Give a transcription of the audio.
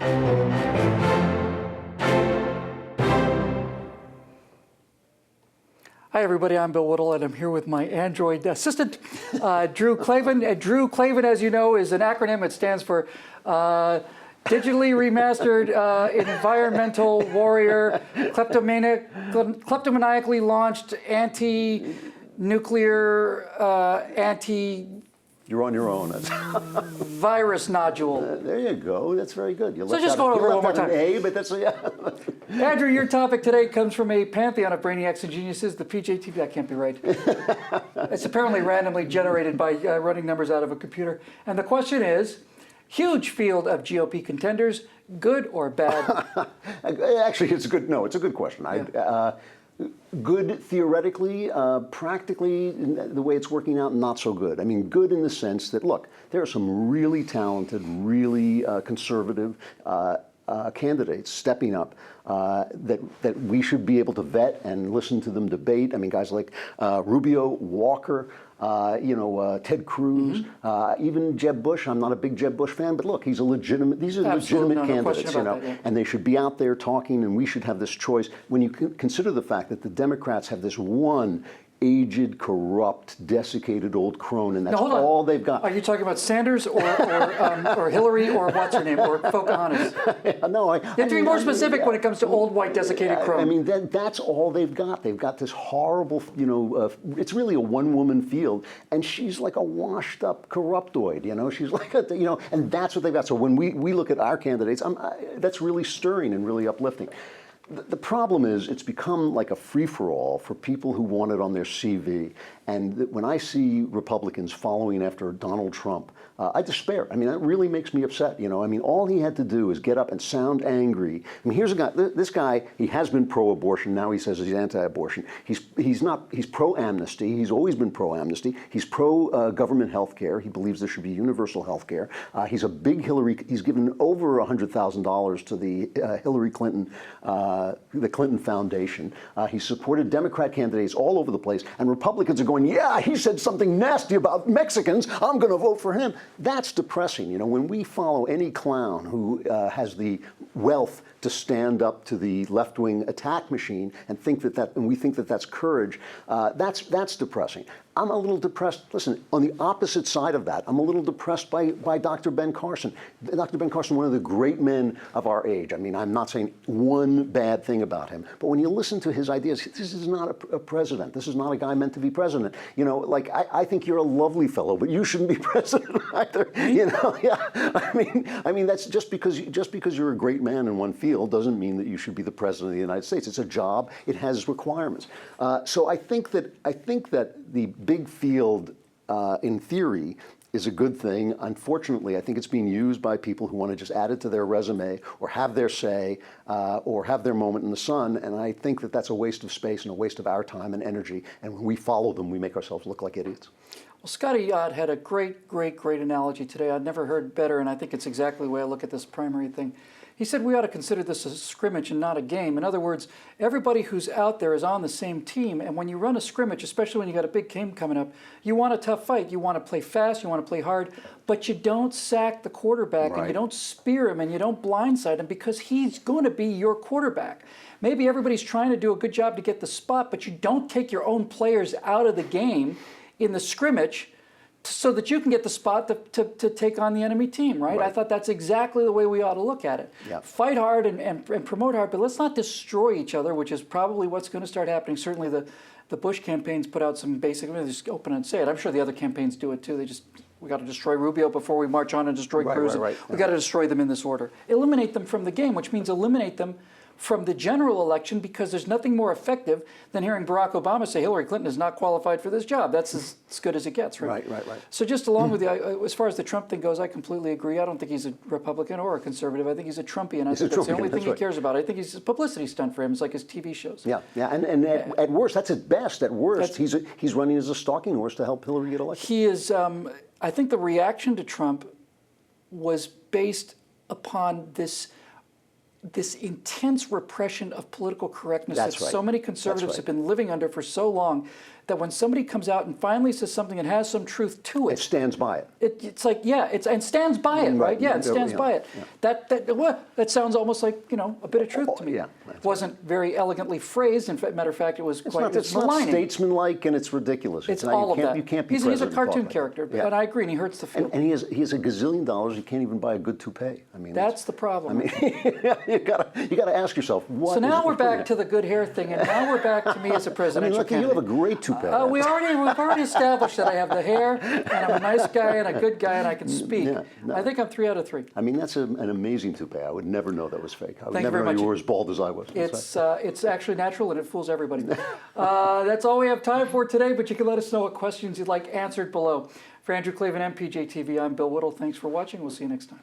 Hi, everybody. I'm Bill Whittle, and I'm here with my Android assistant, Drew Klavan. Drew Klavan, as you know, is an acronym. It stands for Digitally Remastered Environmental Warrior, Kleptomaniacally Launched Anti-Nuclear You're on your own. Virus Nodule. There you go. That's very good. You So just go over it one more time. A, but that's yeah. Andrew, your topic today comes from a pantheon of brainiacs and geniuses. The PJT, that can't be right. It's apparently randomly generated by running numbers out of a computer. And the question is, huge field of GOP contenders, good or bad? Actually, it's a good. No, it's a good question. Yeah. Good theoretically, practically, the way it's working out, not so good. I mean, good in the sense that, look, there are some really talented, really conservative candidates stepping up that we should be able to vet and listen to them debate. I mean, guys like Rubio, Walker, Ted Cruz, even Jeb Bush. I'm not a big Jeb Bush fan, but look, he's a legitimate. These are legitimate candidates, and they should be out there talking, and we should have this choice. When you consider the fact that the Democrats have this one aged, corrupt, desiccated old crone, and that's all they've got. Are you talking about Sanders or Hillary or what's her name or Pocahontas? No, you have to be more specific when it comes to old, white, desiccated crone. I mean, that's all they've got. They've got this horrible, it's really a one-woman field, and she's like a washed-up corruptoid. She's like and that's what they've got. So when we look at our candidates, that's really stirring and really uplifting. The problem is it's become like a free-for-all for people who want it on their CV. And when I see Republicans following after Donald Trump, I despair. I mean, that really makes me upset. I mean, all he had to do is get up and sound angry. I mean, here's a guy, this guy, he has been pro-abortion. Now he says he's anti-abortion. He's pro-amnesty. He's always been pro-amnesty. He's pro-government health care. He believes there should be universal health care. He's a big he's given over $100,000 to the Hillary Clinton, the Clinton Foundation. He's supported Democrat candidates all over the place. And Republicans are going, yeah, he said something nasty about Mexicans. I'm going to vote for him. That's depressing. When we follow any clown who has the wealth to stand up to the left-wing attack machine and we think that that's courage, that's depressing. I'm a little depressed. Listen, on the opposite side of that, I'm a little depressed by Dr. Ben Carson. Dr. Ben Carson, one of the great men of our age. I mean, I'm not saying one bad thing about him, but when you listen to his ideas, this is not a president. This is not a guy meant to be president. I think you're a lovely fellow, but you shouldn't be president either. Yeah. I mean, that's just because you're a great man in one field doesn't mean that you should be the president of the United States. It's a job. It has requirements. So I think that the big field, in theory, is a good thing. Unfortunately, I think it's being used by people who want to just add it to their resume or have their say or have their moment in the sun. And I think that that's a waste of space and a waste of our time and energy. And when we follow them, we make ourselves look like idiots. Well, Scotty Yod had a great analogy today. I'd never heard better, and I think it's exactly the way I look at this primary thing. He said we ought to consider this a scrimmage and not a game. In other words, everybody who's out there is on the same team, and when you run a scrimmage, especially when you got a big game coming up, you want a tough fight. You want to play fast, you want to play hard, but you don't sack the quarterback, and you don't spear him, and you don't blindside him because he's going to be your quarterback. Maybe everybody's trying to do a good job to get the spot, but you don't take your own players out of the game in the scrimmage so that you can get the spot to take on the enemy team, right? I thought that's exactly the way we ought to look at it. Yep. Fight hard and promote hard, but let's not destroy each other, which is probably what's going to start happening. Certainly the Bush campaigns put out some basic, I'm going to just open and say it. I'm sure the other campaigns do it too. We got to destroy Rubio before we march on and destroy Cruz. We got to destroy them in this order. Eliminate them from the game, which means eliminate them from the general election, because there's nothing more effective than hearing Barack Obama say Hillary Clinton is not qualified for this job. That's as good as it gets, right? Right. So just along with as far as the Trump thing goes, I completely agree. I don't think he's a Republican or a conservative. I think he's a Trumpian. I think that's the only thing he cares about. I think he's a publicity stunt for him. It's like his TV shows. Yeah. And at worst, that's at best. At worst, he's running as a stalking horse to help Hillary get elected. He is. I think the reaction to Trump was based upon this this intense repression of political correctness That's that right. so many conservatives That's have right. been living under for so long, that when somebody comes out and finally says something that has some truth to It it, stands by it. it's like, yeah, and stands by it, right? Yeah, it stands by it. That sounds almost like, a bit of truth to me. Yeah, It wasn't very elegantly phrased. In fact, matter of fact, it was It's quite not, it's not maligning. statesmanlike, and it's ridiculous. It's not, all you of can't, that. You can't be He's a president and cartoon talk like character, that. Yeah. and I agree, and he hurts the field. And he has a gazillion dollars. He can't even buy a good toupee. I mean, That's the problem. you gotta ask yourself what. So now we're back to the good hair thing, and now we're back to me as a I mean, presidential look, you have a candidate. great toupee. We've already established that I have the hair, and I'm a nice guy, and a good guy, and I can speak. Yeah, no. I think I'm 3 out of 3. I mean, that's an amazing toupee. I would never know that was fake. I would Thank you never very know much. you were as bald as I was. It's actually natural, and it fools everybody. That's all we have time for today, but you can let us know what questions you'd like answered below. For Andrew Klavan, MPJ TV, I'm Bill Whittle. Thanks for watching. We'll see you next time.